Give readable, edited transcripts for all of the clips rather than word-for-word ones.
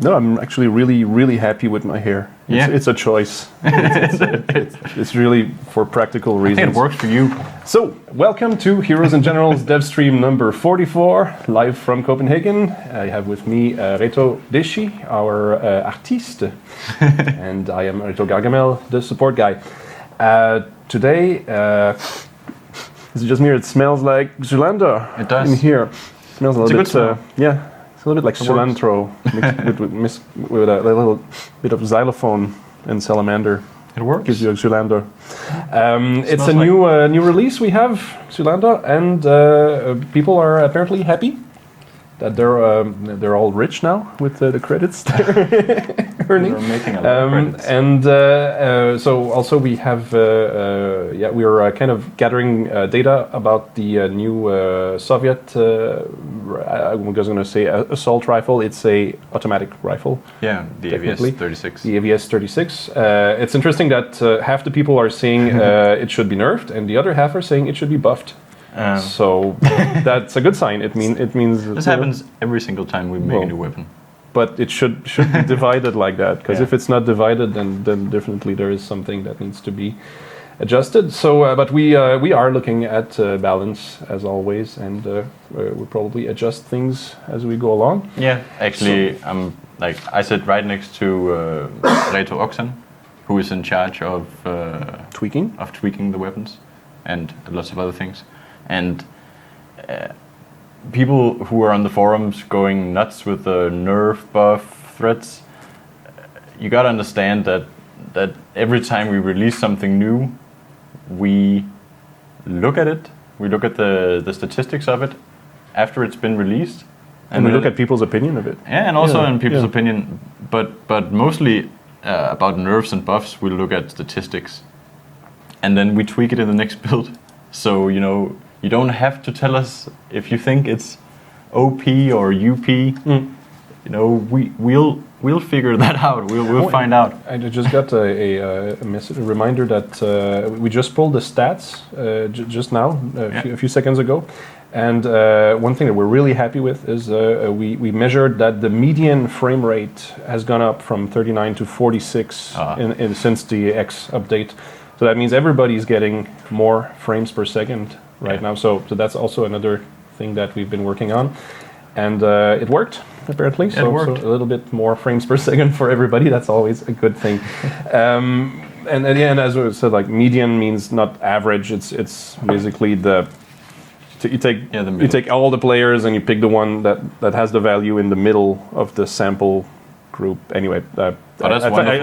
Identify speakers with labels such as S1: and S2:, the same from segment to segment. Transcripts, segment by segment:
S1: No, I'm actually really happy with my hair. It's a choice. It's really for practical reasons.
S2: I think it works for you.
S1: So, welcome to Heroes and Generals Devstream number 44, live from Copenhagen. I have with me Reto.desji, our artiste, and I am Reto.Gargamel, the support guy. Today, is it just me or it smells like Xylander?
S2: It does.
S1: In here. It smells a little bit, yeah. It's a little bit like cilantro mixed with a little bit of xylophone and salamander.
S2: It works.
S1: Gives you a Xylander. It's a new release we have, Xylander, and people are apparently happy that they're all rich now with the credits they're earning.
S2: They're making a lot of credits.
S1: And so also we have we are kind of gathering data about the new Soviet. I was going to say assault rifle. It's a automatic rifle.
S2: Yeah, the AVS-36.
S1: The AVS-36. It's interesting that half the people are saying it should be nerfed, and the other half are saying it should be buffed. So that's a good sign. It means
S2: this happens every single time we make a new weapon.
S1: But it should be divided like that, because if it's not divided, then definitely there is something that needs to be adjusted. So, but we are looking at balance as always, and we'll probably adjust things as we go along.
S2: Yeah, actually, I sit right next to Reto.desji, who is in charge of tweaking the weapons and lots of other things. And people who are on the forums going nuts with the nerf buff threats, you gotta understand that every time we release something new, we look at it, we look at the statistics of it after it's been released.
S1: And we look at people's opinion of it.
S2: Yeah, and also in people's opinion, but mostly about nerfs and buffs, we look at statistics. And then we tweak it in the next build. So, you don't have to tell us if you think it's OP or UP. We'll figure that out. We'll find out.
S1: I just got a reminder that we just pulled the stats just now, a few seconds ago. And one thing that we're really happy with is we measured that the median frame rate has gone up from 39 to 46 since the X update. So that means everybody's getting more frames per second right now. So that's also another thing that we've been working on. And it worked, apparently.
S2: It worked.
S1: So a little bit more frames per second for everybody. That's always a good thing. And at the end, as we said, like median means not average. It's basically you take all the players and you pick the one that has the value in the middle of the sample group. Anyway, I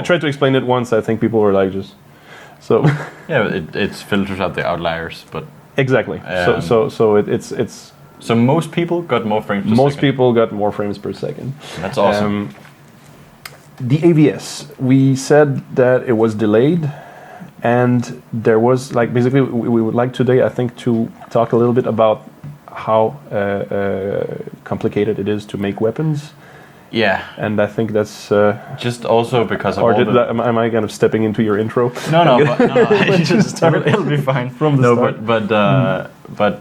S1: tried to explain it once. I think people were like just... So
S2: it filters out the outliers, but
S1: exactly.
S2: So most people got more frames per second.
S1: Most people got more frames per second.
S2: That's awesome.
S1: The AVS, we said that it was delayed, and there was basically we would like today, I think, to talk a little bit about how complicated it is to make weapons.
S2: Yeah,
S1: and I think that's
S2: just also because of
S1: am I kind of stepping into your intro?
S2: No, it'll be fine
S1: from the start.
S2: But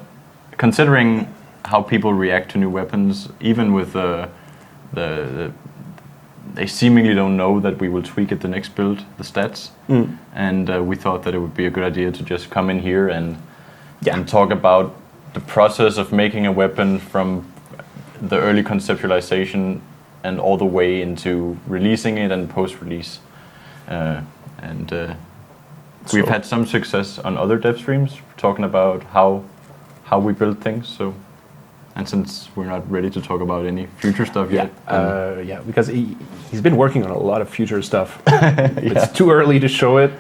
S2: considering how people react to new weapons, even with they seemingly don't know that we will tweak it the next build, the stats, and we thought that it would be a good idea to just come in here and talk about the process of making a weapon from the early conceptualization and all the way into releasing it and post-release. We've had some success on other dev streams talking about how we build things. So, and since we're not ready to talk about any future stuff yet,
S1: because he's been working on a lot of future stuff. It's too early to show it.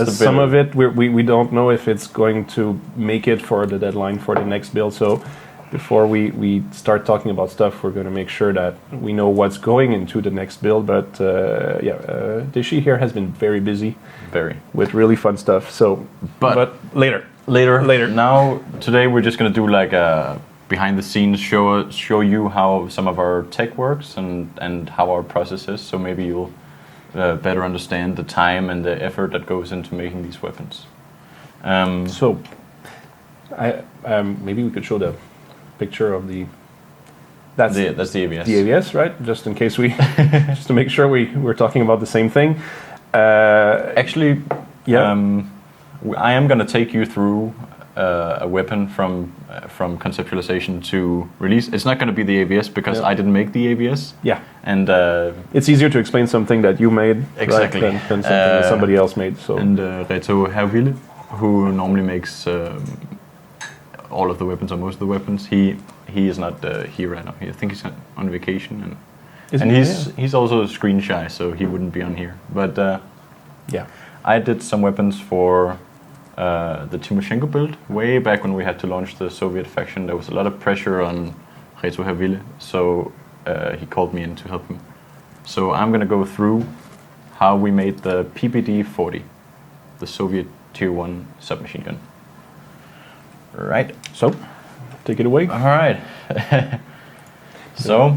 S1: Some of it we don't know if it's going to make it for the deadline for the next build. So before we start talking about stuff, we're going to make sure that we know what's going into the next build. But Desji here has been very busy, with really fun stuff. So, but later.
S2: Now, today we're just going to do like a behind the scenes show you how some of our tech works and how our process is. So maybe you'll better understand the time and the effort that goes into making these weapons.
S1: Maybe we could show the picture of the That's
S2: the ABS.
S1: The ABS, right? Just in case just to make sure we're talking about the same thing.
S2: Actually, I am going to take you through a weapon from conceptualization to release. It's not going to be the ABS because I didn't make the ABS.
S1: Yeah,
S2: and
S1: it's easier to explain something that you made
S2: exactly
S1: than something that somebody else made. So
S2: and Reto.desji, who normally makes all of the weapons or most of the weapons, he is not here right now. I think he's on vacation, and he's also screen shy, so he wouldn't be on here. But I did some weapons for the Timoshenko build way back when we had to launch the Soviet faction. There was a lot of pressure on Reto, so he called me in to help him. So I'm going to go through how we made the PPD-40, the Soviet Tier 1 submachine gun. Right.
S1: So, take it away.
S2: All right. So,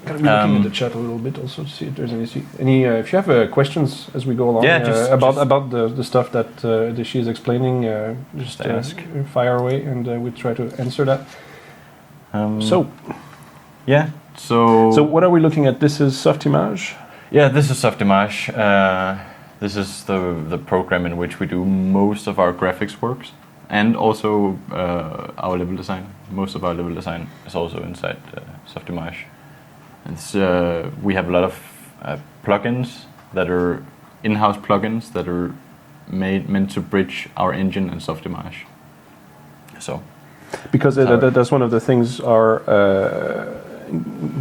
S1: gotta be looking at the chat a little bit also to see if there's any. If you have questions as we go along, about the stuff that she is explaining, just ask, fire away, and we try to answer that. So what are we looking at? This is Softimage.
S2: Yeah, this is Softimage. This is the program in which we do most of our graphics works. And also our level design. Most of our level design is also inside Softimage. We have a lot of plugins that are in-house plugins that are meant to bridge our engine and Softimage. So, because
S1: that's one of the things, our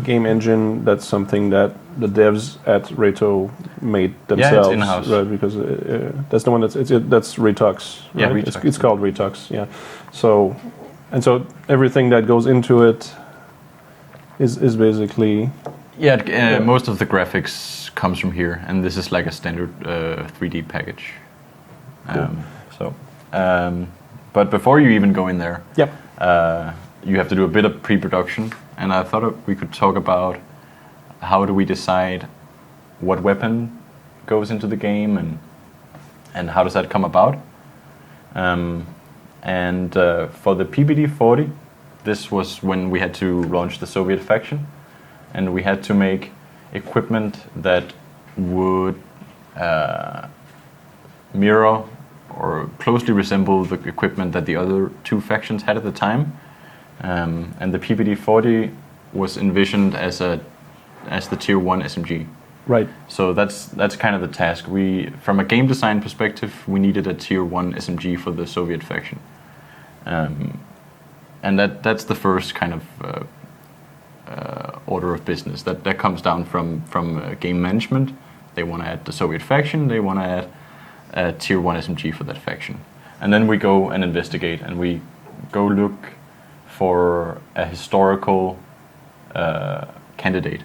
S1: game engine, that's something that the devs at Reto made themselves.
S2: Yeah, it's in-house.
S1: Right, because that's the one that's Retox. Right?
S2: Yeah, Retox.
S1: It's called Retox. Yeah. So everything that goes into it is basically.
S2: Yeah, most of the graphics comes from here, and this is like a standard 3D package.
S1: Cool.
S2: But before you even go in there,
S1: yep.
S2: You have to do a bit of pre-production, and I thought we could talk about how do we decide what weapon goes into the game, and how does that come about. For the PPD-40, this was when we had to launch the Soviet faction, and we had to make equipment that would mirror or closely resemble the equipment that the other two factions had at the time. And the PPD-40 was envisioned as the Tier 1 SMG.
S1: Right.
S2: So that's kind of the task. From a game design perspective, we needed a Tier 1 SMG for the Soviet faction. And that's the first kind of order of business. That comes down from game management. They want to add the Soviet faction, they want to add a Tier 1 SMG for that faction. And then we go and investigate, and we go look for a historical candidate.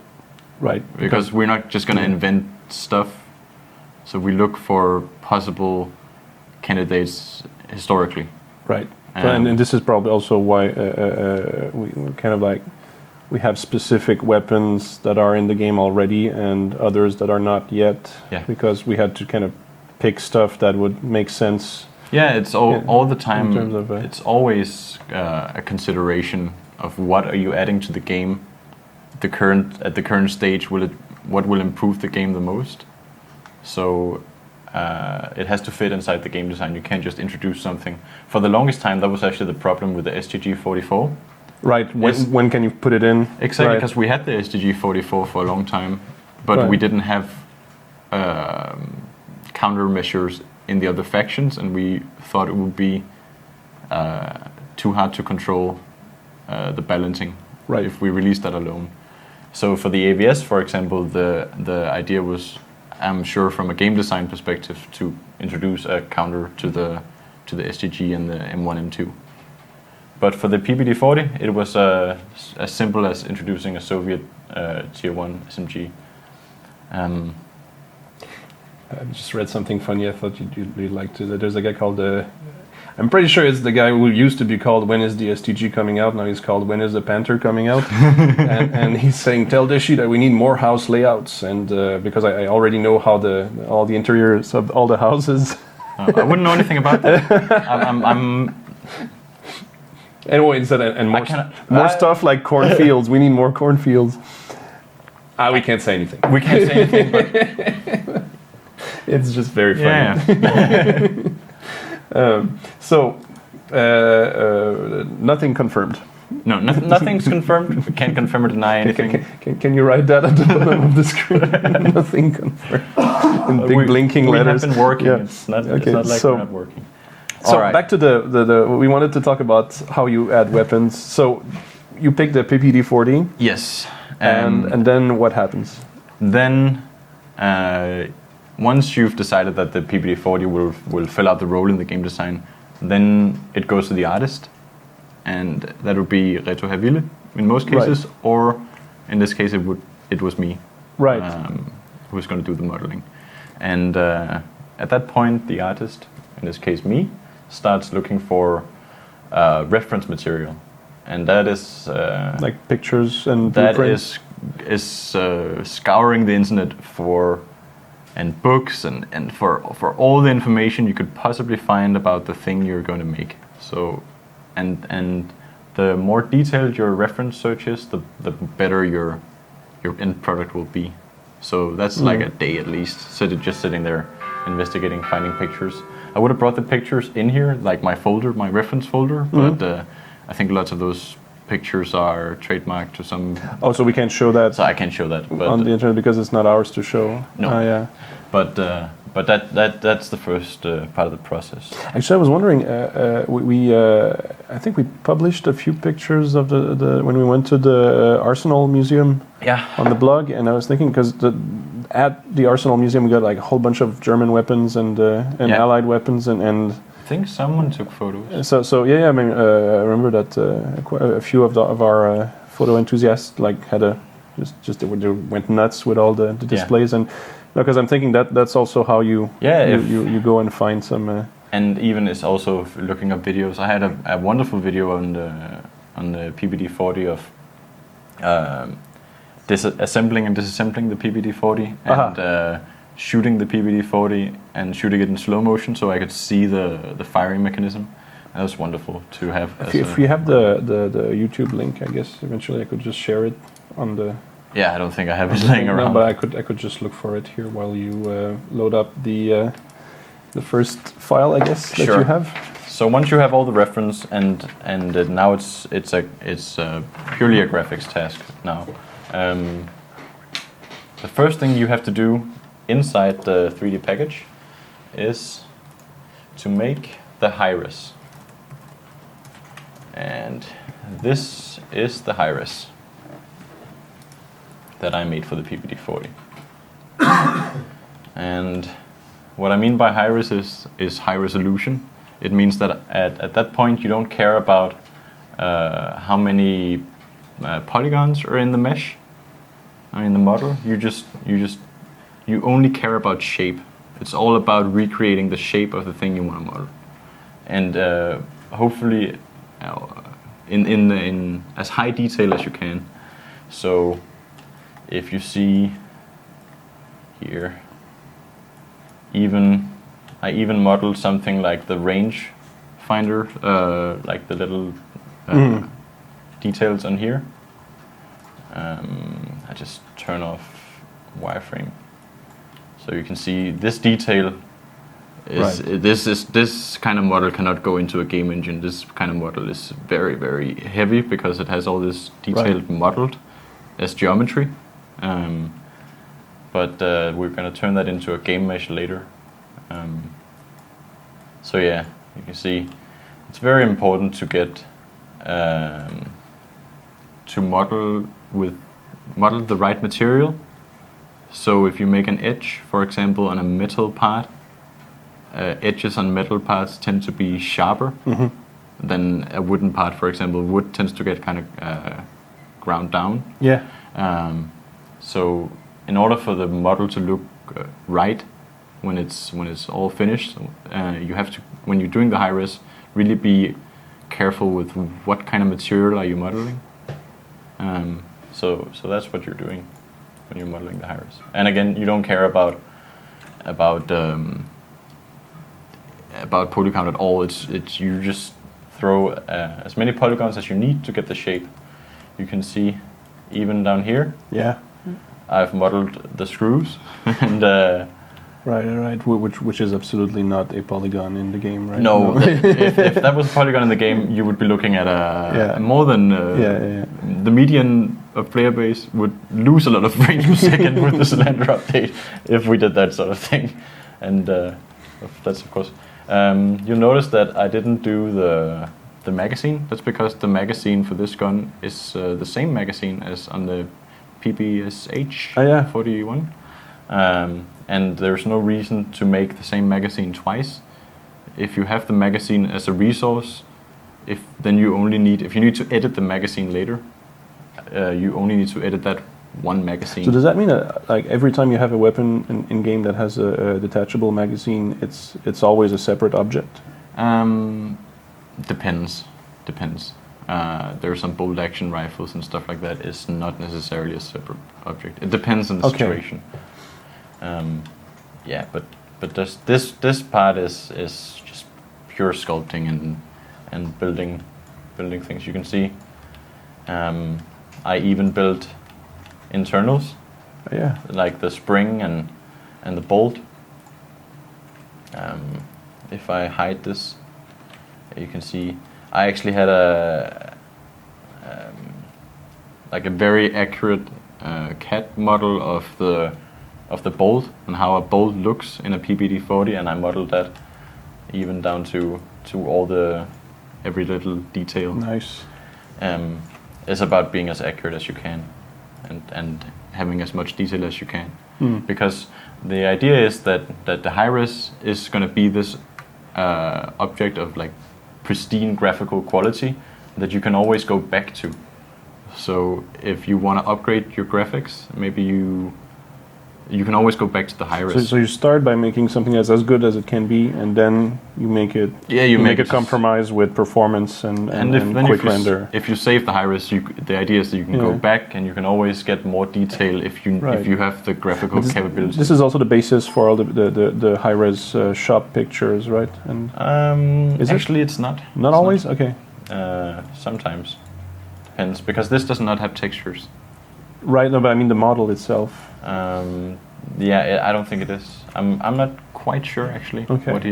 S1: Right.
S2: Because we're not just going to invent stuff. So we look for possible candidates historically.
S1: Right. And this is probably also why we kind of like, we have specific weapons that are in the game already and others that are not yet.
S2: Yeah.
S1: Because we had to kind of pick stuff that would make sense.
S2: Yeah, it's all the time.
S1: In terms of,
S2: it's always a consideration of what are you adding to the game. At the current stage, what will improve the game the most? So it has to fit inside the game design. You can't just introduce something. For the longest time, that was actually the problem with the STG-44.
S1: Right. When can you put it in?
S2: Exactly, because we had the STG-44 for a long time, but we didn't have countermeasures in the other factions, and we thought it would be too hard to control the balancing if we released that alone. So for the ABS, for example, the idea was, I'm sure from a game design perspective, to introduce a counter to the STG and the M1, M2. But for the PPD-40, it was as simple as introducing a Soviet Tier 1 SMG.
S1: I just read something funny. I thought you'd really like to. There's a guy called I'm pretty sure it's the guy who used to be called When is the STG coming out? Now he's called When is the Panther coming out? and he's saying, tell Desji that we need more house layouts, and because I already know how all the interiors of all the houses.
S2: I wouldn't know anything about that.
S1: Anyway, instead and more stuff like cornfields. We need more cornfields. We can't say anything.
S2: We can't say anything, but
S1: it's just very funny.
S2: Yeah.
S1: So nothing confirmed.
S2: No, nothing's confirmed. We can't confirm or deny anything.
S1: Can you write that at the bottom of the screen? Nothing confirmed. In big blinking letters.
S2: We have been working.
S1: Yeah.
S2: It's not like we're not working.
S1: So back to the we wanted to talk about how you add weapons. So you pick the PPD-40.
S2: Yes.
S1: And then what happens?
S2: Then once you've decided that the PPD-40 will fill out the role in the game design, then it goes to the artist. And that would be Reto in most cases, or in this case it was me, who's going to do the modeling. And at that point, the artist, in this case me, starts looking for reference material, and that is
S1: like pictures and
S2: that
S1: blueprints?
S2: is scouring the internet and books and for all the information you could possibly find about the thing you're going to make. So. And the more detailed your reference search is, the better your end product will be. So that's like a day at least. So just sitting there, investigating, finding pictures. I would have brought the pictures in here, like my folder, my reference folder, but I think lots of those pictures are trademarked to some.
S1: Oh, so we can't show that.
S2: So I can't show that
S1: on the internet because it's not ours to show.
S2: No.
S1: Yeah.
S2: But that's the first part of the process.
S1: Actually, I was wondering. I think we published a few pictures of the when we went to the Arsenal Museum.
S2: Yeah.
S1: On the blog, and I was thinking because at the Arsenal Museum we got like a whole bunch of German weapons and Allied weapons and.
S2: I think someone took photos.
S1: So yeah. I mean, I remember that a few of our photo enthusiasts like had they went nuts with all the displays and. Because I'm thinking that's also how you go and find some.
S2: And even is also looking up videos. I had a wonderful video on the PPD-40 of assembling and disassembling the PPD-40 and shooting the PPD-40 and shooting it in slow motion so I could see the firing mechanism. That was wonderful to have.
S1: If you have the YouTube link, I guess eventually I could just share it on the.
S2: Yeah, I don't think I have it laying around.
S1: No, but I could just look for it here while you load up the first file, I guess, that you have.
S2: So once you have all the reference and now it's purely a graphics task now. The first thing you have to do inside the 3D package is to make the high-res. And this is the high-res that I made for the PPD-40. And what I mean by high-res is high resolution. It means that at that point you don't care about how many polygons are in the mesh, in the model. You only care about shape. It's all about recreating the shape of the thing you want to model, and hopefully in as high detail as you can. So if you see here, I even modeled something like the range finder, like the little details on here. I just turn off wireframe, so you can see this detail. This kind of model cannot go into a game engine. This kind of model is very, very heavy because it has all this detailed modeled as geometry. But we're going to turn that into a game mesh later. So yeah, you can see it's very important to get to model the right material. So if you make an edge, for example, on a metal part, edges on metal parts tend to be sharper than a wooden part. For example, wood tends to get kind of ground down.
S1: Yeah.
S2: So in order for the model to look right when it's all finished, you have to, when you're doing the high res, really be careful with what kind of material are you modeling. So that's what you're doing when you're modeling the high res. And again, you don't care about poly count at all. It's you just throw as many polygons as you need to get the shape. You can see even down here.
S1: Yeah.
S2: I've modeled the screws and.
S1: Right. Which is absolutely not a polygon in the game, right?
S2: No, if that was a polygon in the game, you would be looking at more than the median of player base would lose a lot of frames per second with the Xylander update if we did that sort of thing, and that's of course. You'll notice that I didn't do the magazine. That's because the magazine for this gun is the same magazine as on the PPSH 41. And there's no reason to make the same magazine twice. If you have the magazine as a resource, if you need to edit the magazine later, you only need to edit that one magazine.
S1: So does that mean that like every time you have a weapon in game that has a detachable magazine, it's always a separate object?
S2: Depends. There are some bolt action rifles and stuff like that. It's not necessarily a separate object. It depends on the situation. But this part is just pure sculpting and building things. You can see I even built internals, like the spring and the bolt. If I hide this, you can see I actually had a very accurate CAD model of the bolt and how a bolt looks in a PPD-40, and I modeled that even down to every little detail.
S1: Nice.
S2: It's about being as accurate as you can and having as much detail as you can, because the idea is that the high-res is going to be this object of like pristine graphical quality that you can always go back to. So if you want to upgrade your graphics, maybe you can always go back to the high-res.
S1: So you start by making something that's as good as it can be, and then you make it.
S2: Yeah,
S1: you make a compromise with performance and quick render.
S2: If you save the high-res, the idea is that you can go back and you can always get more detail if you have the graphical capability.
S1: This is also the basis for all the high-res shop pictures, right? And
S2: actually, it's not.
S1: Not always. Okay.
S2: Sometimes depends, because this does not have textures.
S1: Right. No, but I mean the model itself.
S2: I don't think it is. I'm not quite sure actually what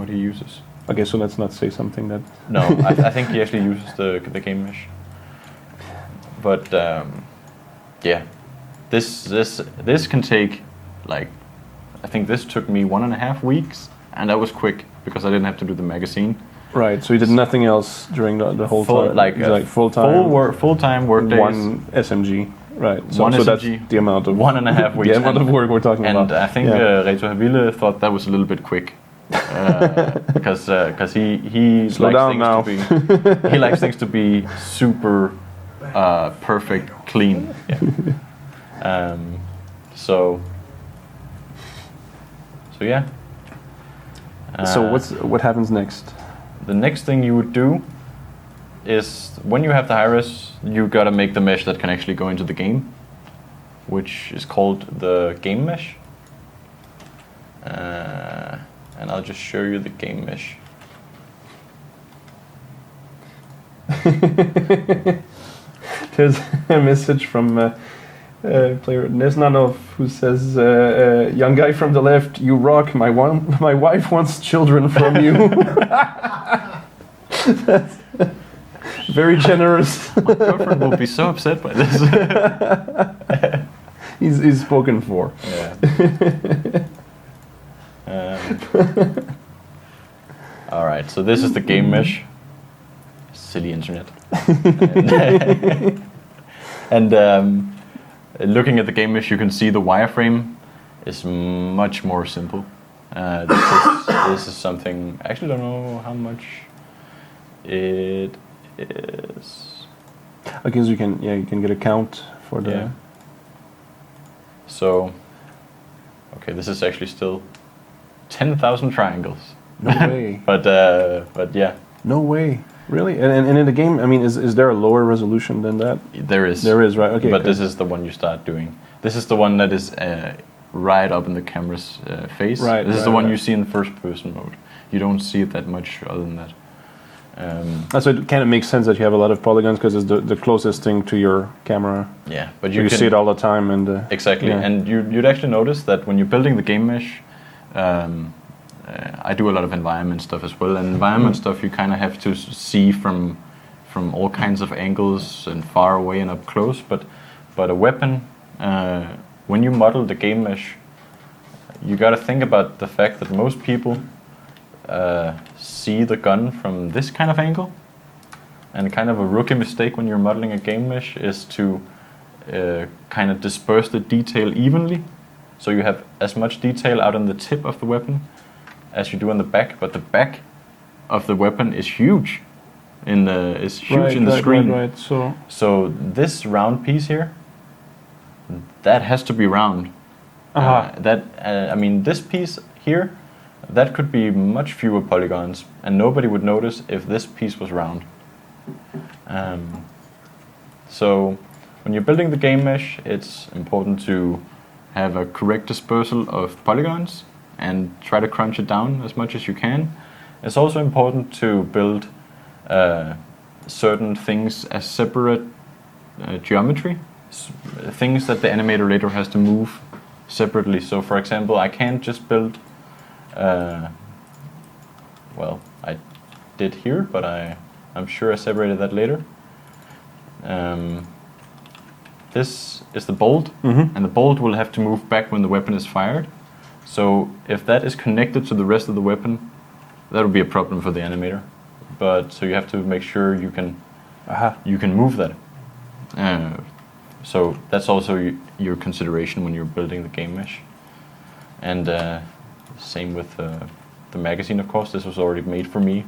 S2: he uses.
S1: Okay, so let's not say something that.
S2: No, I think he actually uses the game mesh. But this can take like, I think this took me 1.5 weeks, and that was quick because I didn't have to do the magazine.
S1: Right. So you did nothing else during the whole time.
S2: Like
S1: full time.
S2: Full-time work days.
S1: One SMG. Right. So
S2: SMG,
S1: that's the amount of
S2: 1.5 weeks.
S1: The amount of work we're talking about.
S2: And I think Reto thought that was a little bit quick, because he
S1: Slow down now.
S2: He likes things to be super perfect, clean. Yeah. So yeah.
S1: So what happens next?
S2: The next thing you would do is, when you have the high-res, you gotta make the mesh that can actually go into the game, which is called the game mesh. And I'll just show you the game mesh.
S1: There's a message from player Nesnanov who says, "Young guy from the left, you rock. My wife wants children from you." That's very generous.
S2: My girlfriend will be so upset by this.
S1: He's spoken for.
S2: Yeah. All right, so this is the game mesh. Silly internet. And looking at the game mesh, you can see the wireframe is much more simple. This is something, I actually don't know how much it is.
S1: I guess you can get a count for the.
S2: Yeah. So, okay, this is actually still 10,000 triangles.
S1: No way.
S2: but yeah.
S1: No way. Really? And in the game, I mean, is there a lower resolution than that?
S2: There is.
S1: There is, right? Okay.
S2: But this is the one you start doing. This is the one that is right up in the camera's face.
S1: Right.
S2: This is the one you see in first-person mode. You don't see it that much other than that.
S1: So it kind of makes sense that you have a lot of polygons because it's the closest thing to your camera.
S2: Yeah, but
S1: you see it all the time, and
S2: exactly.
S1: yeah.
S2: And you'd actually notice that when you're building the game mesh, I do a lot of environment stuff as well. And environment stuff you kind of have to see from all kinds of angles and far away and up close. But a weapon, when you model the game mesh, you got to think about the fact that most people see the gun from this kind of angle, and kind of a rookie mistake when you're modeling a game mesh is to kind of disperse the detail evenly, so you have as much detail out on the tip of the weapon as you do on the back, but the back of the weapon is huge in the screen.
S1: Right.
S2: So this round piece here, that has to be round. I mean, this piece here, that could be much fewer polygons, and nobody would notice if this piece was round. So when you're building the game mesh, it's important to have a correct dispersal of polygons and try to crunch it down as much as you can. It's also important to build certain things as separate geometry, things that the animator later has to move separately. So for example, I can't just build, well, I did here, but I'm sure I separated that later. This is the bolt, and the bolt will have to move back when the weapon is fired. So if that is connected to the rest of the weapon, that would be a problem for the animator. But so you have to make sure you can move that. So that's also your consideration when you're building the game mesh. And same with the magazine, of course. This was already made for me,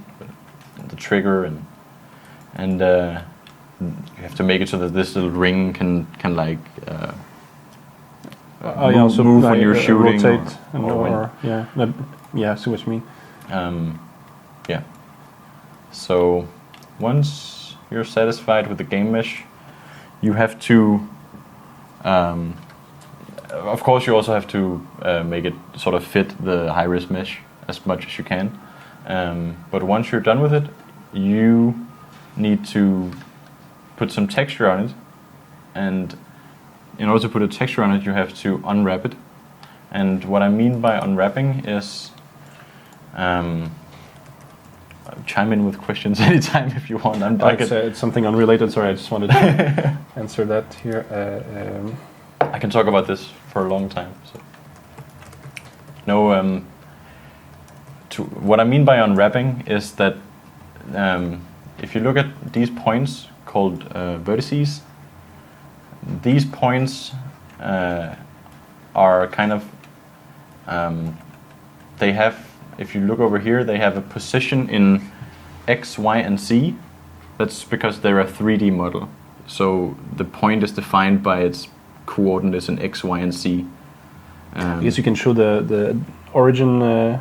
S2: the trigger and you have to make it so that this little ring can like move when you're shooting,
S1: rotate, I see what you mean.
S2: Yeah. So once you're satisfied with the game mesh, you have to, of course, you also have to make it sort of fit the high-res mesh as much as you can. But once you're done with it, you need to put some texture on it, and in order to put a texture on it, you have to unwrap it. And what I mean by unwrapping is, chime in with questions anytime if you want.
S1: It's something unrelated. Sorry, I just wanted to answer that here.
S2: I can talk about this for a long time. So. No, what I mean by unwrapping is that if you look at these points called vertices, these points are kind of, they have, if you look over here, they have a position in X, Y, and Z. That's because they're a 3D model. So the point is defined by its coordinates in X, Y, and Z.
S1: I guess you can show the origin, the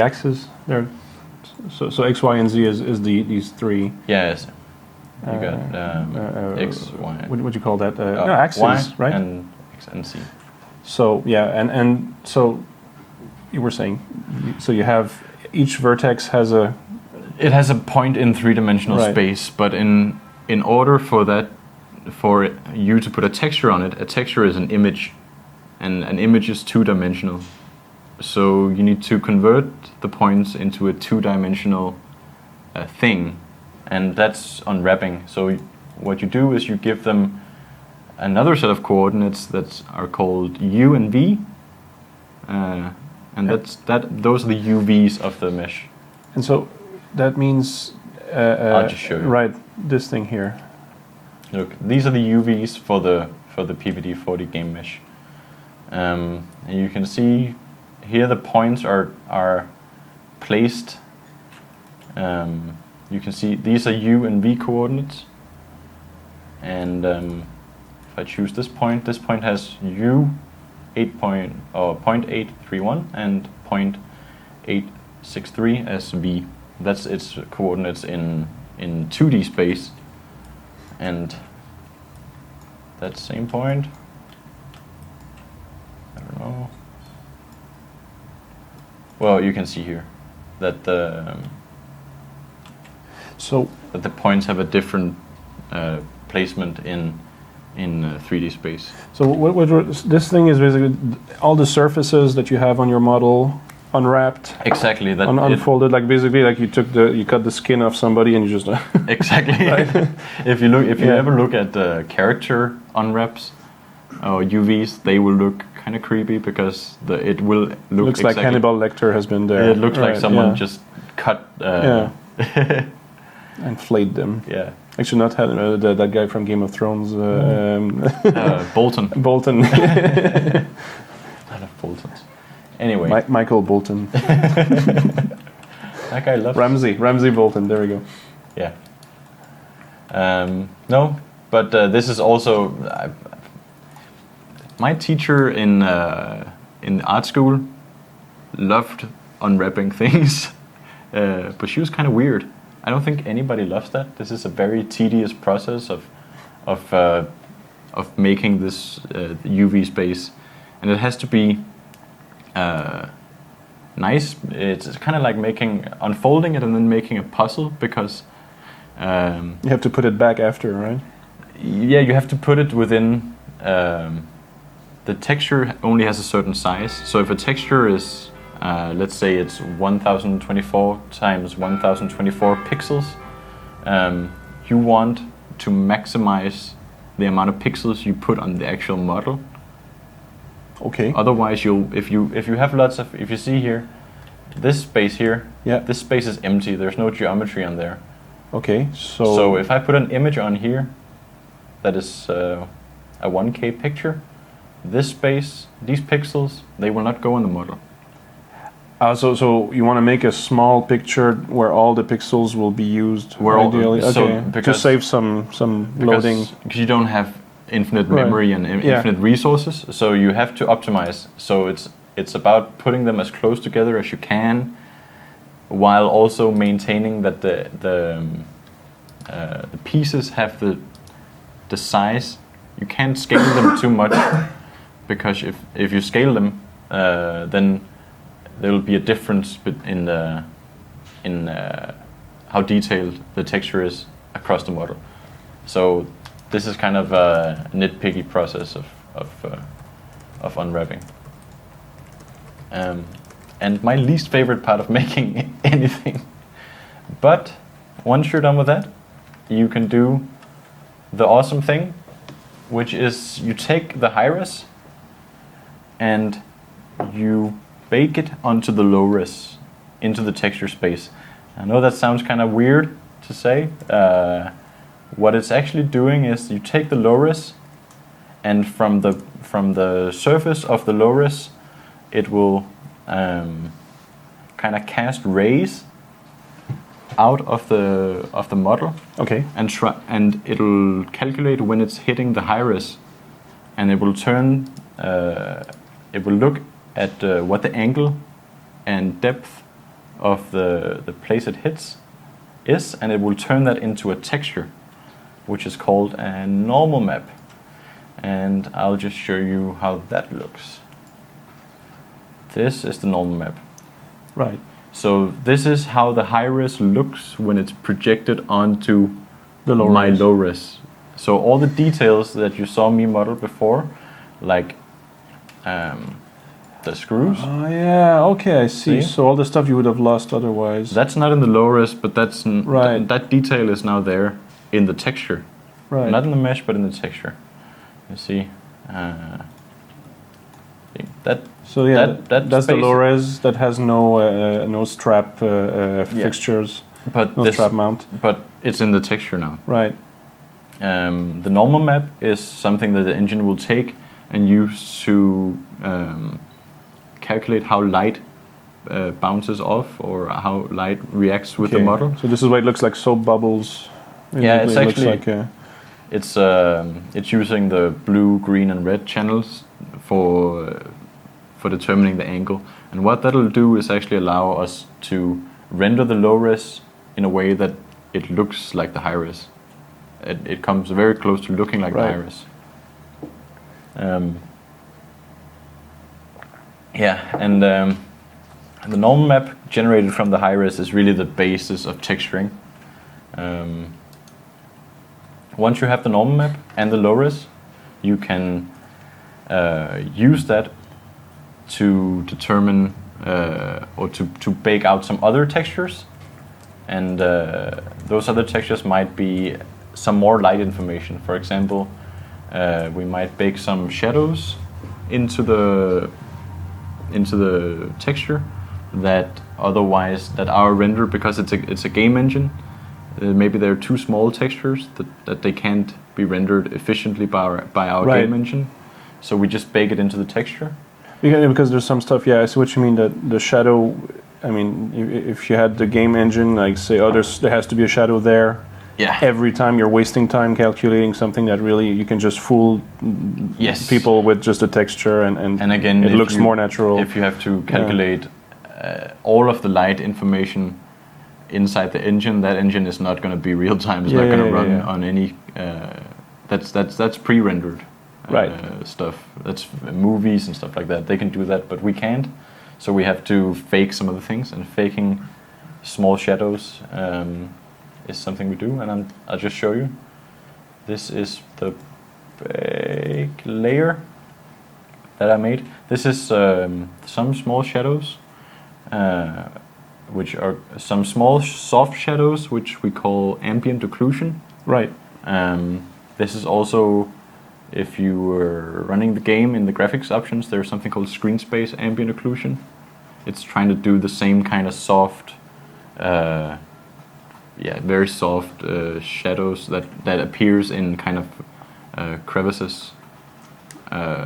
S1: axis there. So X, Y, and Z is these three.
S2: Yes. You got X, Y.
S1: What would you call that? Axis,
S2: Y,
S1: right?
S2: And X and Z.
S1: So yeah, and so you were saying, so you have each vertex has a.
S2: It has a point in three-dimensional space, but in order for you to put a texture on it, a texture is an image, and an image is two-dimensional. So you need to convert the points into a two-dimensional thing, and that's unwrapping. So what you do is you give them another set of coordinates that are called U and V, and those are the UVs of the mesh.
S1: And so that means
S2: I'll just show you.
S1: Right, this thing here.
S2: Look, these are the UVs for the PVD-40 game mesh, and you can see here the points are placed. You can see these are U and V coordinates, and if I choose this point has U 0.831 and 0.863 as V. That's its coordinates in 2D space, and that same point, I don't know. Well, you can see here that
S1: So
S2: that the points have a different placement in 3D space.
S1: So this thing is basically all the surfaces that you have on your model unwrapped,
S2: Exactly. That
S1: unfolded, like basically like you cut the skin off somebody and you just
S2: exactly. If you ever look at the character unwraps or UVs, they will look kind of creepy because it will look
S1: looks like Hannibal Lecter has been there.
S2: It looks like someone just cut.
S1: And flayed them.
S2: Yeah.
S1: Actually, not that guy from Game of Thrones.
S2: Bolton.
S1: Bolton.
S2: I love Boltons. Anyway.
S1: Michael Bolton.
S2: That guy loves
S1: Ramsay Bolton. There we go.
S2: Yeah. No, but this is also my teacher in art school loved unwrapping things, but she was kind of weird. I don't think anybody loves that. This is a very tedious process of making this UV space, and it has to be nice. It's kind of like unfolding it and then making a puzzle because
S1: you have to put it back after, right?
S2: Yeah, you have to put it within. The texture only has a certain size. So if a texture is, let's say it's 1024 times 1024 pixels, you want to maximize the amount of pixels you put on the actual model.
S1: Okay.
S2: Otherwise, if you have lots of, if you see here, this space here, this space is empty. There's no geometry on there.
S1: Okay.
S2: So if I put an image on here, that is a 1K picture, this space, these pixels, they will not go on the model.
S1: So you want to make a small picture where all the pixels will be used ideally, to save some loading.
S2: Because you don't have infinite memory and infinite resources, so you have to optimize. So it's about putting them as close together as you can, while also maintaining that the pieces have the size. You can't scale them too much, because if you scale them, then there will be a difference in how detailed the texture is across the model. So this is kind of a nitpicky process of unwrapping. And my least favorite part of making anything. But once you're done with that, you can do the awesome thing, which is you take the high-res and you bake it onto the low-res, into the texture space. I know that sounds kind of weird to say. What it's actually doing is you take the low-res, and from the surface of the low-res, it will kind of cast rays out of the model.
S1: Okay.
S2: And it'll calculate when it's hitting the high-res, and it will turn. It will look at what the angle and depth of the place it hits is, and it will turn that into a texture, which is called a normal map. And I'll just show you how that looks. This is the normal map.
S1: Right.
S2: So this is how the high-res looks when it's projected onto my
S1: low-res.
S2: low-res. So all the details that you saw me model before, like the screws.
S1: Oh yeah, okay, I see.
S2: See?
S1: So all the stuff you would have lost otherwise.
S2: That's not in the low-res, but
S1: Right.
S2: that detail is now there in the texture.
S1: Right.
S2: Not in the mesh, but in the texture. You see? That.
S1: So yeah,
S2: that's
S1: the
S2: space.
S1: low-res that has no strap fixtures,
S2: But
S1: no strap mount.
S2: But it's in the texture now.
S1: Right.
S2: The normal map is something that the engine will take and use to calculate how light bounces off, or how light reacts with the model.
S1: So this is why it looks like soap bubbles.
S2: Yeah, it's
S1: looks
S2: actually
S1: like
S2: it's using the blue, green, and red channels for determining the angle. And what that'll do is actually allow us to render the low-res in a way that it looks like the high-res. It comes very close to looking like the high-res. And the normal map generated from the high-res is really the basis of texturing. Once you have the normal map and the low res, you can use that to determine or to bake out some other textures, and those other textures might be some more light information. For example, we might bake some shadows into the texture that otherwise that our render, because it's a game engine, maybe they're too small textures that they can't be rendered efficiently by our game engine. So we just bake it into the texture.
S1: Because there's some stuff, yeah, I see what you mean, that the shadow, I mean, if you had the game engine, like say, oh, there has to be a shadow there.
S2: Yeah.
S1: Every time you're wasting time calculating something that really you can just fool people with just a texture, and again, it looks more natural.
S2: If you have to calculate all of the light information inside the engine, that engine is not going to be real time. It's not going to run on any. That's pre-rendered stuff. That's movies and stuff like that. They can do that, but we can't. So we have to fake some of the things, and faking small shadows is something we do. And I'll just show you. This is the bake layer that I made. This is some small shadows, which are some small soft shadows, which we call ambient occlusion.
S1: Right.
S2: This is also, if you were running the game in the graphics options, there's something called screen space ambient occlusion. It's trying to do the same kind of soft, very soft shadows that appears in kind of crevices, and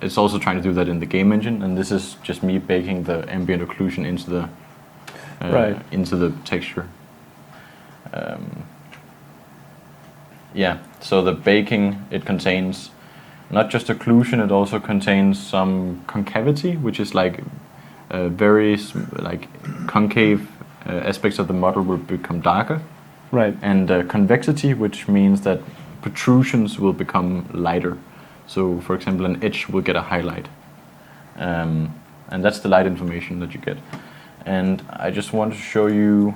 S2: it's also trying to do that in the game engine. And this is just me baking the ambient occlusion into the into the texture. So the baking, it contains not just occlusion, it also contains some concavity, which is like very concave aspects of the model will become darker.
S1: Right.
S2: And convexity, which means that protrusions will become lighter. So, for example, an edge will get a highlight. And that's the light information that you get. And I just want to show you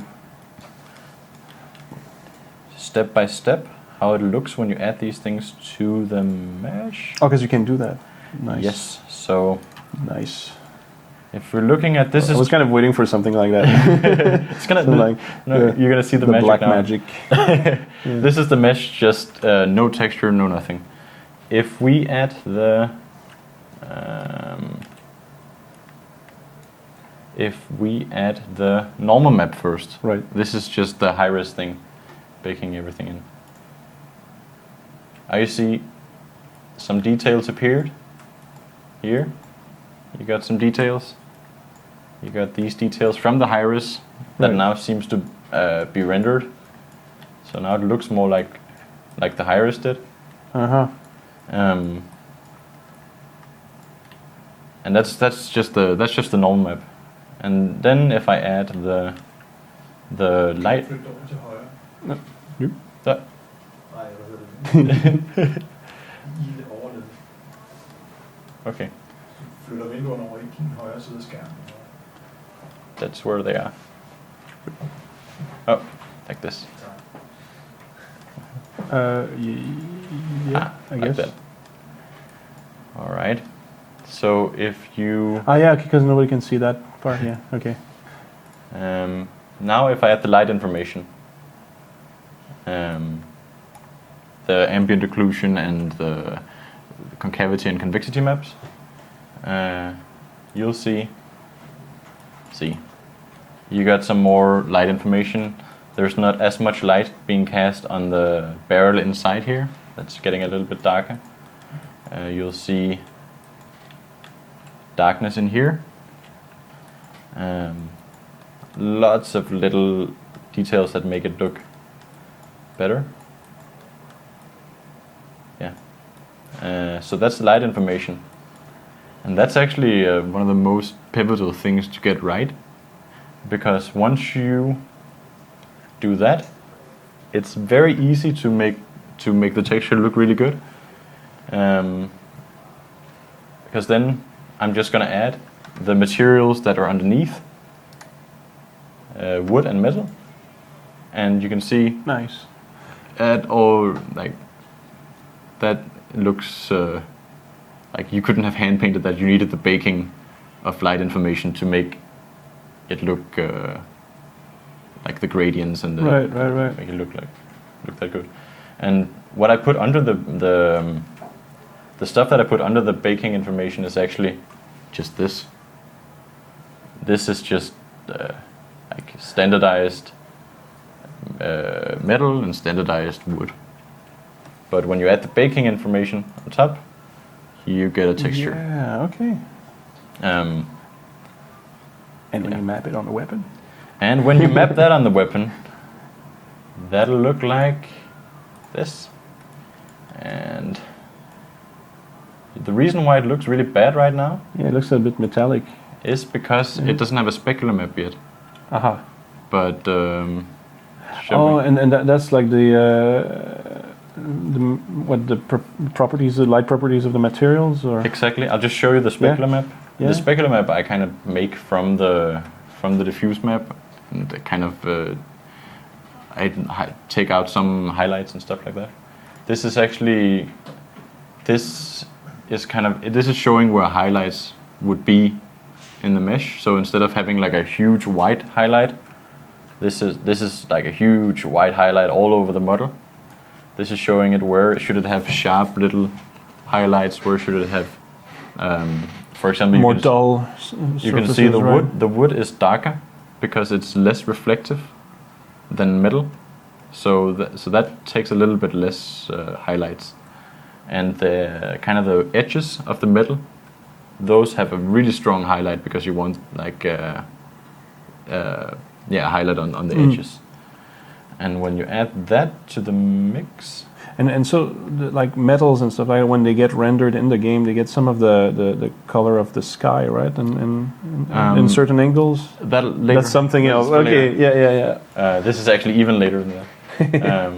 S2: step by step how it looks when you add these things to the mesh.
S1: Oh, because you can do that. Nice.
S2: Yes. So
S1: nice.
S2: If we're looking at this,
S1: I was kind of waiting for something like that.
S2: It's gonna you're gonna see the magic
S1: black
S2: now.
S1: magic.
S2: This is the mesh, just no texture, no nothing. If we add the normal map first,
S1: right?
S2: This is just the high-res thing, baking everything in. You see some details appeared here. You got some details. You got these details from the high-res that now seems to be rendered. So now it looks more like the high-res did. And that's just the normal map. And then if I add the light. Okay. That's where they are. Oh, like this.
S1: I guess.
S2: That. All right. So if you...
S1: because nobody can see that part, yeah, okay.
S2: Now if I add the light information, the ambient occlusion and the concavity and convexity maps, you'll see, you got some more light information. There's not as much light being cast on the barrel inside here. That's getting a little bit darker. You'll see darkness in here. Lots of little details that make it look better. So that's the light information. And that's actually one of the most pivotal things to get right. Because once you do that, it's very easy to make the texture look really good. Because then I'm just gonna add the materials that are underneath, wood and metal, and you can see
S1: Nice.
S2: at all like that looks like you couldn't have hand painted that. You needed the baking of light information to make it look like the gradients and the
S1: Right.
S2: make it look that good. And what I put under the stuff that I put under the baking information is actually just this. This is just like standardized metal and standardized wood. But when you add the baking information on top, you get a texture.
S1: Yeah, okay. And when you map it on the weapon?
S2: And when you map that on the weapon, that'll look like this. And the reason why it looks really bad right now,
S1: yeah, it looks a bit metallic,
S2: is because it doesn't have a specular map yet.
S1: Aha.
S2: But
S1: and that's like the properties, the light properties of the materials, or
S2: exactly. I'll just show you the specular map.
S1: Yeah.
S2: The specular map I kind of make from the diffuse map, and kind of I take out some highlights and stuff like that. This is actually this is showing where highlights would be in the mesh. So instead of having like a huge white highlight, this is like a huge white highlight all over the model. This is showing it where should it have sharp little highlights, where should it have, for example,
S1: more dull.
S2: You can see the wood. The wood is darker because it's less reflective than metal, so that takes a little bit less highlights. And the kind of the edges of the metal, those have a really strong highlight because you want like a highlight on the edges. And when you add that to the mix,
S1: and so like metals and stuff like that, when they get rendered in the game, they get some of the color of the sky, right? And in certain angles. That's something else. Okay,
S2: later. Yeah. This is actually even later than that.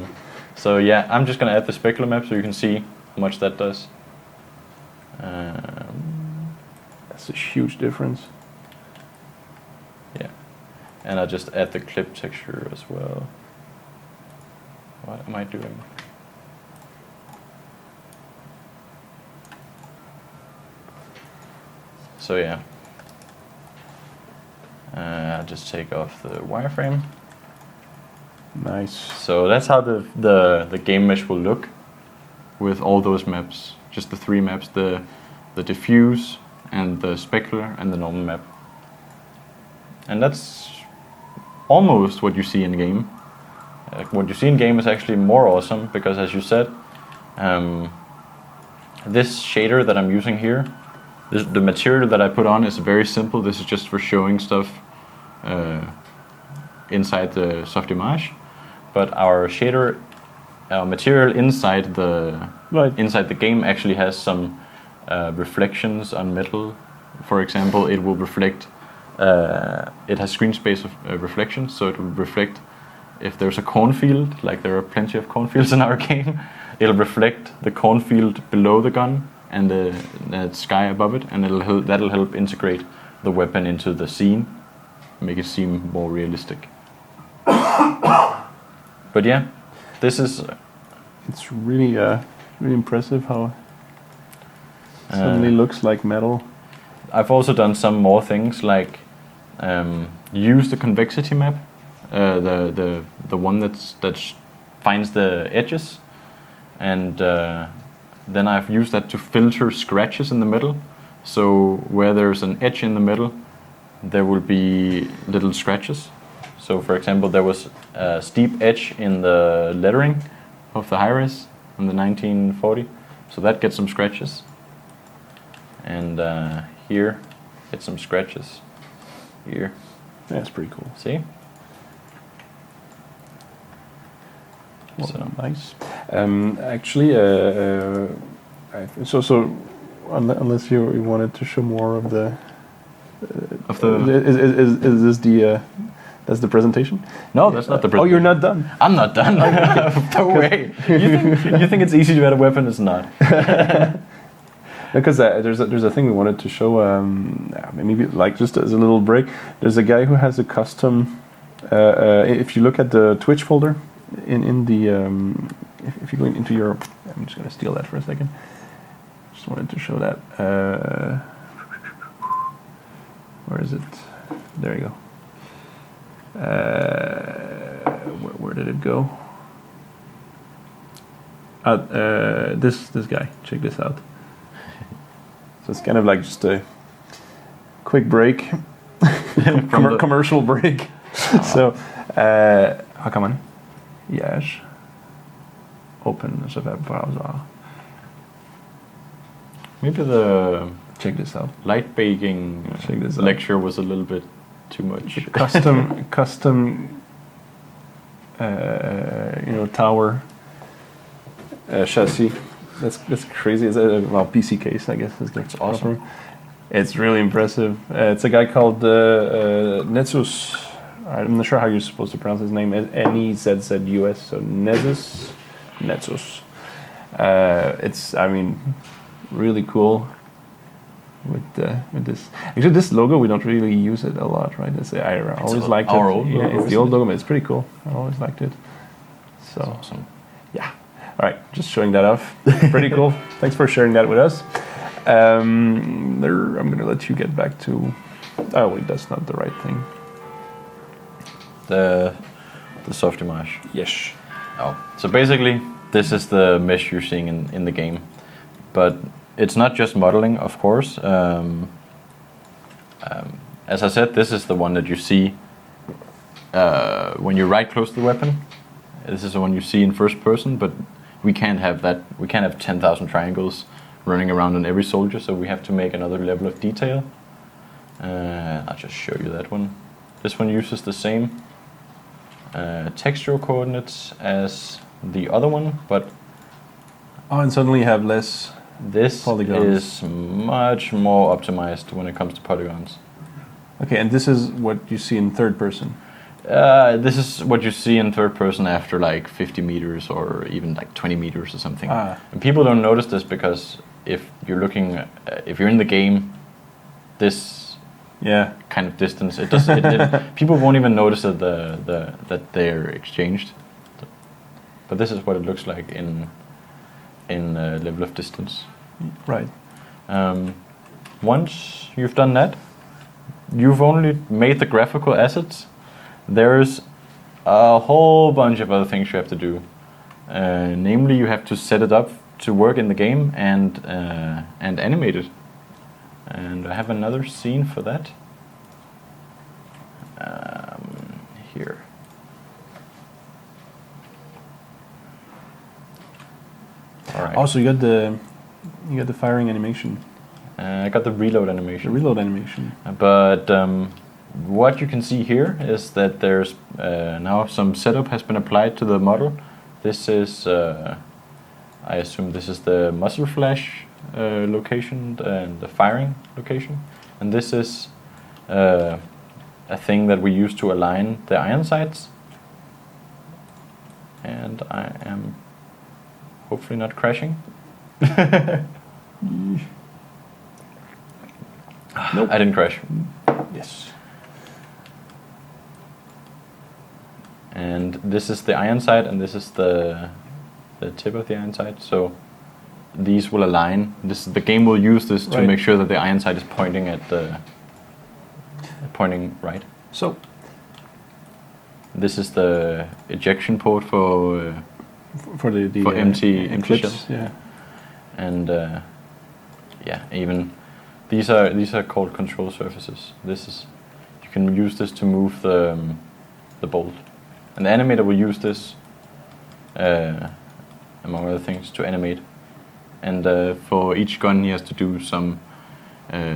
S2: So yeah, I'm just gonna add the specular map so you can see how much that does.
S1: That's a huge difference.
S2: Yeah, and I'll just add the clip texture as well. What am I doing? So yeah, I'll just take off the wireframe.
S1: Nice.
S2: So that's how the game mesh will look with all those maps. Just the three maps, the diffuse and the specular and the normal map. And that's almost what you see in game. What you see in game is actually more awesome because, as you said, this shader that I'm using here, the material that I put on is very simple. This is just for showing stuff inside the soft image. But our shader, our material inside the game actually has some reflections on metal. For example, it will reflect. It has screen space of reflections, so it will reflect. If there's a cornfield, like there are plenty of cornfields in our game, it'll reflect the cornfield below the gun and the sky above it, and that'll help integrate the weapon into the scene, make it seem more realistic. But yeah, this is.
S1: It's really really impressive how it suddenly looks like metal.
S2: I've also done some more things like use the convexity map. The one that finds the edges, and then I've used that to filter scratches in the middle. So where there's an edge in the middle, there will be little scratches. So for example, there was a steep edge in the lettering of the high-res in the 1940, so that gets some scratches. And here, get some scratches. Here.
S1: That's pretty cool.
S2: See?
S1: Well,
S2: So
S1: nice. Actually, unless you wanted to show more of the, is this the that's the presentation?
S2: No, that's not the presentation.
S1: Oh, you're not done.
S2: I'm not done. No way. You think it's easy to add a weapon? It's not.
S1: Because there's a thing we wanted to show. Maybe like just as a little break. There's a guy who has a custom. If you look at the Twitch folder, in the if you go into your, I'm just gonna steal that for a second. Just wanted to show that. Where is it? There you go. Where did it go? This guy. Check this out. So it's kind of like just a quick break, from commercial break. So, come on. Yes. Open the web browser.
S2: Maybe the
S1: check this out.
S2: Light baking lecture was a little bit too much.
S1: Custom, tower chassis. That's crazy. It's a PC case, I guess. It's awesome. It's really impressive. It's a guy called Netzus. I'm not sure how you're supposed to pronounce his name. Nezzus, so Netzus. It's, really cool with this. Actually, this logo, we don't really use it a lot, right? I always liked it. It's the old logo, but it's pretty cool. I always liked it. So
S2: that's awesome.
S1: Yeah. All right, just showing that off. Pretty cool. Thanks for sharing that with us. I'm going to let you get back to... Oh, wait, that's not the right thing.
S2: The soft image.
S1: Yes.
S2: Oh, so basically, this is the mesh you're seeing in the game. But it's not just modeling, of course. As I said, this is the one that you see when you're right close to the weapon. This is the one you see in first person, but we can't have that. We can't have 10,000 triangles running around on every soldier, so we have to make another level of detail. I'll just show you that one. This one uses the same textural coordinates as the other one, but
S1: and suddenly you have less
S2: this
S1: polygons.
S2: Is much more optimized when it comes to polygons.
S1: Okay, and this is what you see in third person.
S2: This is what you see in third person after like 50 meters or even like 20 meters or something. And people don't notice this because if you're looking, if you're in the game, this kind of distance, people won't even notice that that they're exchanged. But this is what it looks like in level of distance.
S1: Right.
S2: Once you've done that, you've only made the graphical assets. There's a whole bunch of other things you have to do. Namely, you have to set it up to work in the game and animate it. And I have another scene for that. Here. All right.
S1: Also, you got the firing animation.
S2: I got the reload animation.
S1: The reload animation.
S2: But what you can see here is that there's now some setup has been applied to the model. This is, I assume this is the muzzle flash location and the firing location. And this is a thing that we use to align the iron sights. And I am hopefully not crashing. Nope. I didn't crash.
S1: Yes.
S2: And this is the iron sight, and this is the tip of the iron sight. So these will align. The game will use this to make sure that the iron sight is pointing at pointing right.
S1: So
S2: this is the ejection port for empty
S1: clips.
S2: shells. Yeah. And even these are called control surfaces. You can use this to move the bolt. And the animator will use this, among other things, to animate. And for each gun, he has to do some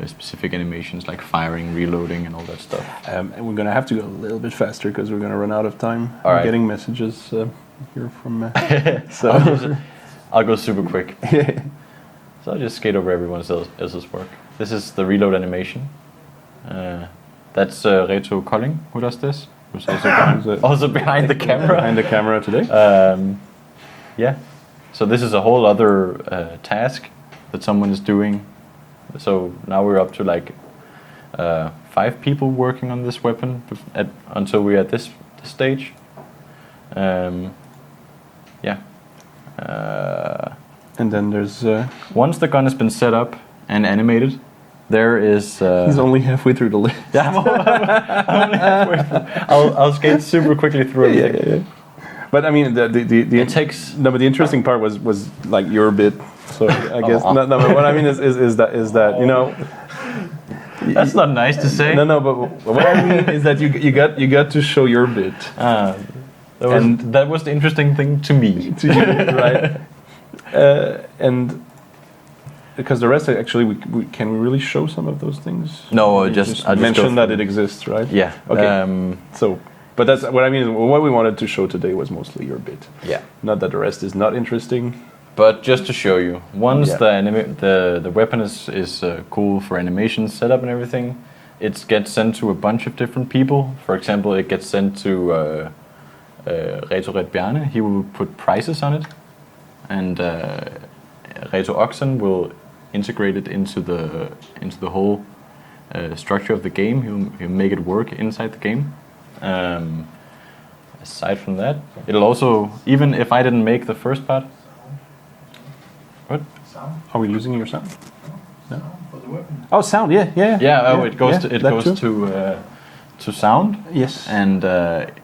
S2: specific animations, like firing, reloading, and all that stuff.
S1: And we're going to have to go a little bit faster because we're going to run out of time.
S2: All right.
S1: Getting messages here from...
S2: so I'll go super quick. So I'll just skate over everyone else's work. This is the reload animation. That's Reto Colling who does this. Who's also behind the camera.
S1: Behind the camera today.
S2: Yeah. So this is a whole other task that someone is doing. So now we're up to like 5 people working on this weapon until we're at this stage. Yeah.
S1: And then there's...
S2: Once the gun has been set up and animated, there is...
S1: He's only halfway through the list.
S2: Yeah, I'm only halfway through. I'll skate super quickly through it.
S1: Yeah. But I mean,
S2: it takes...
S1: No, but the interesting part was like your bit. So I guess... No, but what I mean is that, you know...
S2: That's not nice to say.
S1: No, but what I mean is that you got to show your bit.
S2: That was the interesting thing to me.
S1: To you, right? And because the rest, actually, can we really show some of those things?
S2: No,
S1: I
S2: just
S1: mention that it exists, right?
S2: Yeah.
S1: Okay. But that's what I mean. What we wanted to show today was mostly your bit.
S2: Yeah.
S1: Not that the rest is not interesting.
S2: But just to show you, once the weapon is cool for animation setup and everything, it gets sent to a bunch of different people. For example, it gets sent to Reto.desji and He will put prices on it, and Reto.Oxen will integrate it into the whole structure of the game. He'll make it work inside the game. Aside from that, it'll also, even if I didn't make the first part. What?
S3: Sound.
S1: Are we losing your sound? No.
S3: For the weapon.
S1: Oh, sound. Yeah.
S2: Yeah. It goes
S1: to
S2: to sound.
S1: Yes.
S2: And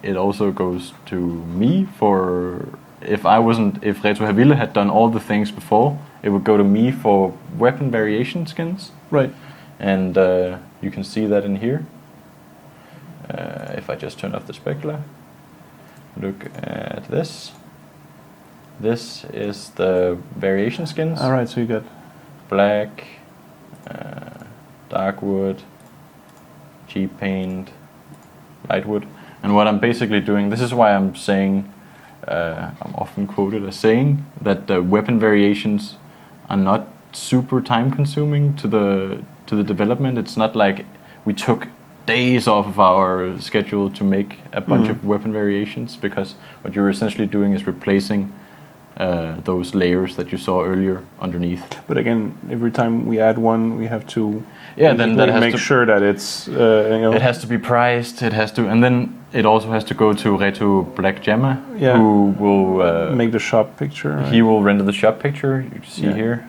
S2: it also goes to me for if Reto Haville had done all the things before, it would go to me for weapon variation skins.
S1: Right.
S2: And you can see that in here. If I just turn off the specular, look at this. This is the variation skins.
S1: All right, so you got
S2: black, dark wood, cheap paint, light wood. And what I'm basically doing, this is why I'm saying, I'm often quoted as saying that the weapon variations are not super time consuming to the development. It's not like we took days off of our schedule to make a bunch of weapon variations, because what you're essentially doing is replacing those layers that you saw earlier underneath.
S1: But again, every time we add one, we have to
S2: then that has
S1: make sure that it's
S2: it has to be priced. It has to, and then it also has to go to Reto Black Gemma, who will
S1: make the shop picture. Right?
S2: He will render the shop picture. You can see here.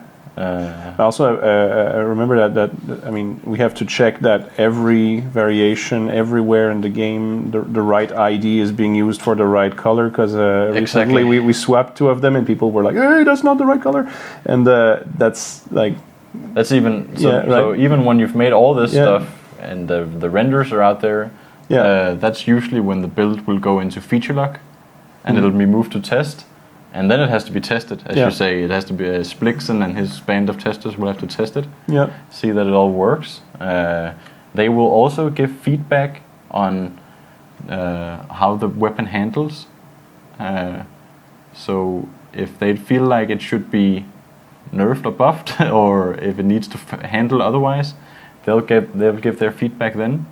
S1: Also, I remember that I mean, we have to check that every variation everywhere in the game, the right ID is being used for the right color, because recently we swapped 2 of them and people were like, hey, that's not the right color, and that's like...
S2: That's even... So even when you've made all this stuff and the renders are out there, that's usually when the build will go into feature lock and it'll be moved to test. And then it has to be tested, as you say. It has to be Splixen and his band of testers will have to test it, see that it all works. They will also give feedback on how the weapon handles. So if they feel like it should be nerfed or buffed, or if it needs to handle otherwise, they'll give their feedback then.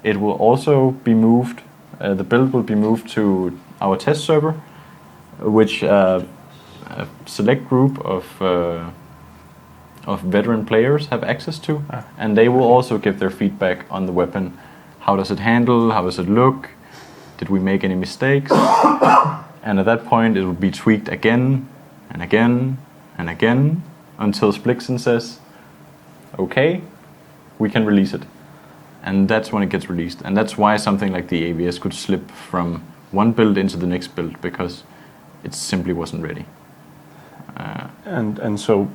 S2: It will also be moved. The build will be moved to our test server, which a select group of veteran players have access to, and they will also give their feedback on the weapon. How does it handle? How does it look? Did we make any mistakes? And at that point, it will be tweaked again and again and again until Splixen says, "Okay, we can release it." And that's when it gets released. And that's why something like the AVS could slip from one build into the next build, because it simply wasn't ready.
S1: And so,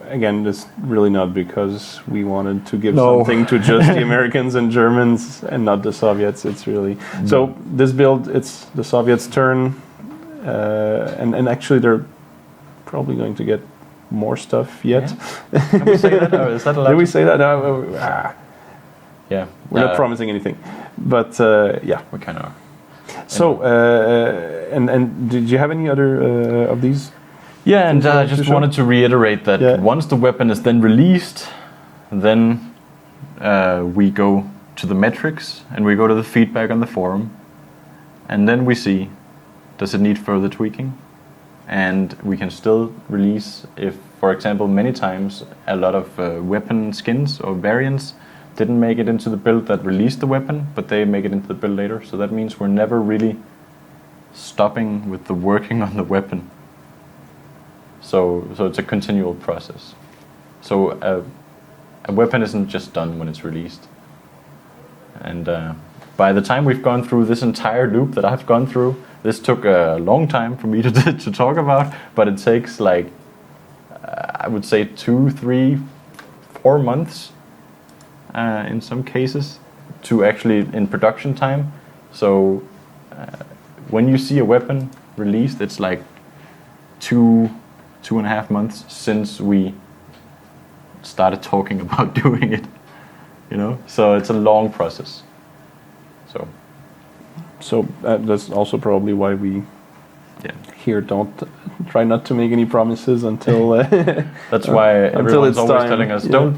S1: again, this really not because we wanted to give something to just the Americans and Germans and not the Soviets. It's really... So this build, it's the Soviets' turn, and actually they're probably going to get more stuff yet.
S2: Yeah. Can we say that? Or is that allowed?
S1: Did we say that?
S2: Yeah.
S1: We're not promising anything. But yeah.
S2: We kind of...
S1: So, and did you have any other of these?
S2: Yeah, and I just wanted to reiterate that once the weapon is then released, then we go to the metrics and we go to the feedback on the forum, and then we see, does it need further tweaking? and we can still release if, for example, many times a lot of weapon skins or variants didn't make it into the build that released the weapon, but they make it into the build later. So that means we're never really stopping with the working on the weapon. So it's a continual process. So a weapon isn't just done when it's released. And by the time we've gone through this entire loop that I've gone through, this took a long time for me to talk about, but it takes like, I would say 2, 3, 4 months in some cases to actually in production time. So when you see a weapon released, it's like 2.5 months since we started talking about doing it, you know. So it's a long process.
S1: So that's also probably why we here don't try not to make any promises until.
S2: That's why everyone's always
S1: time.
S2: telling us don't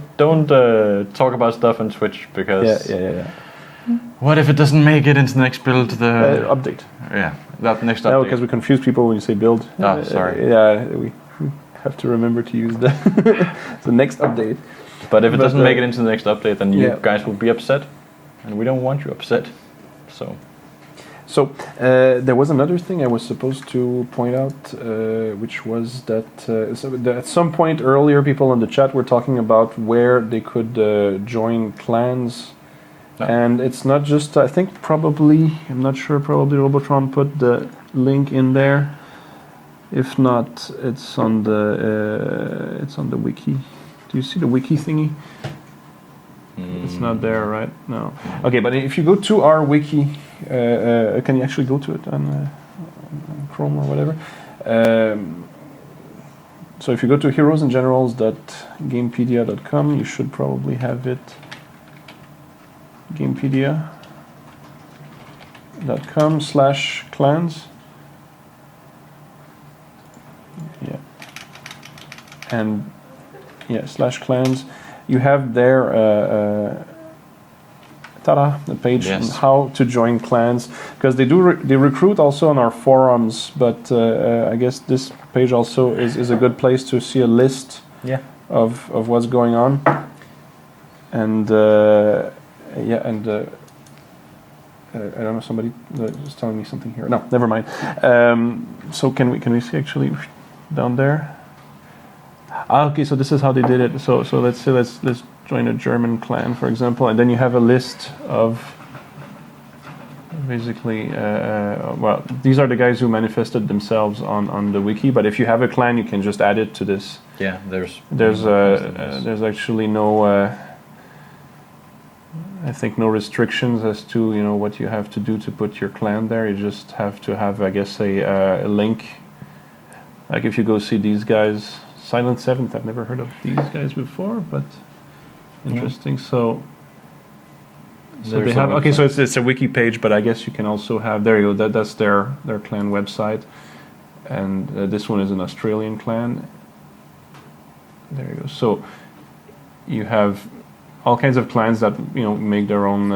S2: talk about stuff on Twitch because what if it doesn't make it into the next build? The
S1: update.
S2: Yeah, that next update.
S1: No, because we confuse people when you say build.
S2: Sorry.
S1: We have to remember to use the next update.
S2: But if it doesn't make it into the next update, then you guys will be upset, and we don't want you upset. So
S1: there was another thing I was supposed to point out, which was that at some point earlier, people in the chat were talking about where they could join clans. No. And it's not just, I think probably, I'm not sure, probably Robotron put the link in there. If not, it's on the wiki. Do you see the wiki thingy? It's not there, right? No. Okay, but if you go to our wiki, can you actually go to it on Chrome or whatever? So if you go to heroesandgenerals.gamepedia.com, you should probably have it. Gamepedia.com/clans. Yeah. And /clans. You have there the page on how to join clans, because they recruit also on our forums, but I guess this page also is a good place to see a list of what's going on. And I don't know, somebody is telling me something here. No, never mind. So can we see actually down there? Okay, so this is how they did it. So let's say let's join a German clan, for example, and then you have a list of basically well, these are the guys who manifested themselves on the wiki. But if you have a clan, you can just add it to this. Yeah, there's actually no I think no restrictions as to what you have to do to put your clan there. You just have to have, I guess, a link. Like if you go see these guys. Silent Seventh, I've never heard of these guys before, but interesting. So they have, okay, so it's a wiki page, but I guess you can also have, there you go, that's their clan website, and this one is an Australian clan. There you go. So you have all kinds of clans that make their own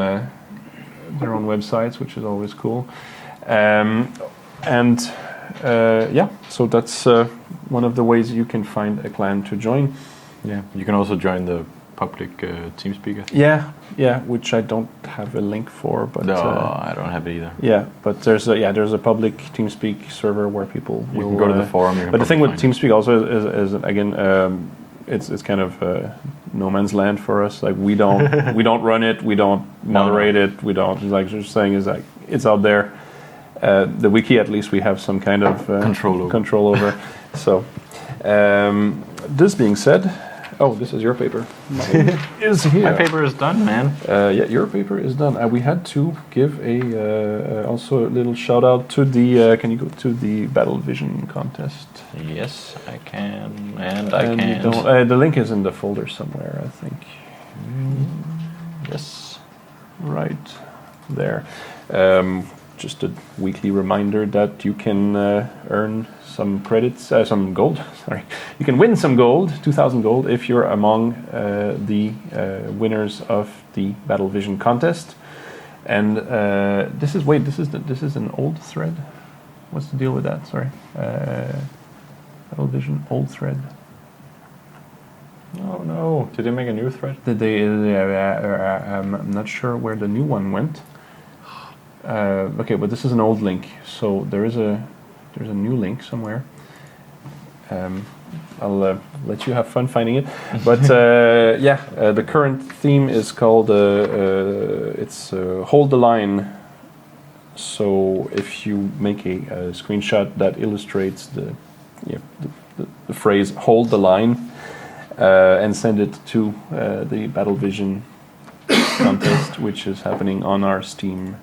S1: websites, which is always cool, so that's one of the ways you can find a clan to join.
S2: Yeah, you can also join the public TeamSpeak.
S1: Yeah, which I don't have a link for, but
S2: no, I don't have it either.
S1: Yeah, but there's a public TeamSpeak server where people will
S2: can go to the forum.
S1: But the thing with TeamSpeak also is again, it's kind of no man's land for us. Like we don't run it, we don't moderate it, we don't just saying is like it's out there. The wiki, at least, we have some kind of control over. So, this being said, this is your paper. Mine is here.
S2: My paper is done, man.
S1: Your paper is done. We had to give also a little shout out to the. Can you go to the Battle Vision contest?
S2: Yes, I can, and I can.
S1: The link is in the folder somewhere, I think.
S2: Yes,
S1: right there. Just a weekly reminder that you can earn some credits, some gold. Sorry, you can win some gold, 2,000 gold, if you're among the winners of the Battle Vision contest. And this is an old thread. What's the deal with that? Sorry. Television, old thread.
S2: Oh no! Did they make a new thread?
S1: Did they? I'm not sure where the new one went. Okay, but this is an old link, so there's a new link somewhere. I'll let you have fun finding it. But the current theme is called it's Hold the Line. So if you make a screenshot that illustrates the phrase "Hold the Line" and send it to the Battle Vision contest, which is happening on our Steam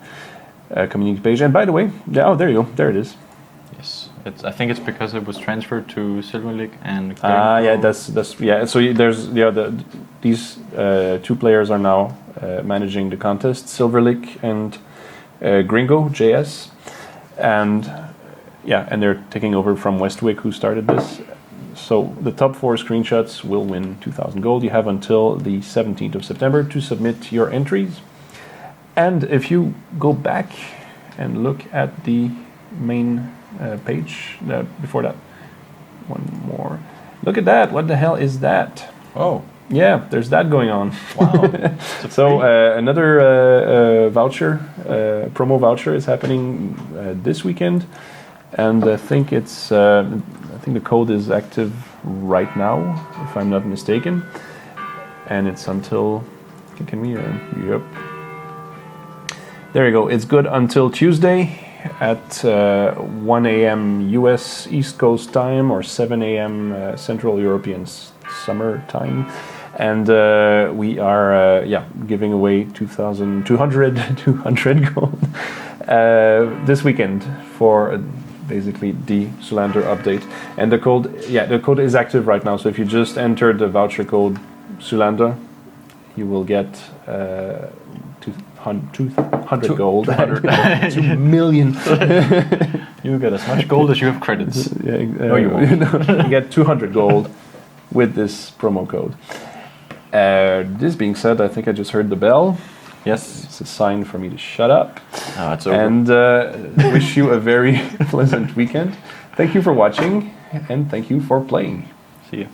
S1: community page. And by the way, there you go. There it is.
S2: Yes, I think it's because it was transferred to Silver League and.
S1: That's yeah. So there's these two players are now managing the contest, Silver League and Gringo JS, and they're taking over from Westwick, who started this. So the top 4 screenshots will win 2,000 gold. You have until the 17th of September to submit your entries. And if you go back and look at the main page before that, one more. Look at that! What the hell is that?
S2: Oh.
S1: Yeah, there's that going on.
S2: Wow.
S1: So another voucher, promo voucher, is happening this weekend, and I think the code is active right now, if I'm not mistaken, and it's until. Can we? Yep. There you go. It's good until Tuesday at 1 a.m. U.S. East Coast time or 7 a.m. Central European summer time. And we are giving away 200 gold this weekend for basically the Xylander update. And the code is active right now. So if you just enter the voucher code Xylander, you will get 200 gold. 2 million.
S2: You get as much gold as you have credits.
S1: No, you won't. You get 200 gold with this promo code. This being said, I think I just heard the bell.
S2: Yes.
S1: It's a sign for me to shut up.
S2: It's over.
S1: And wish you a very pleasant weekend. Thank you for watching, and thank you for playing.
S2: See you.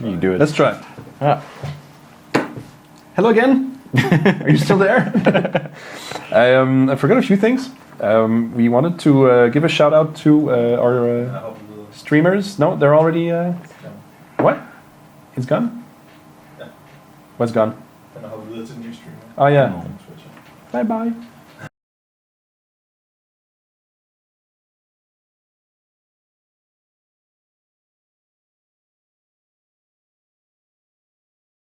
S2: You do it.
S1: Let's try. Hello again. Are you still there? I forgot a few things. We wanted to give a shout out to our streamers. No, they're already. What? It's gone?
S3: Yeah.
S1: What's gone?
S3: I don't know how to do it in your stream.
S1: Oh yeah.
S2: No.
S1: Bye bye.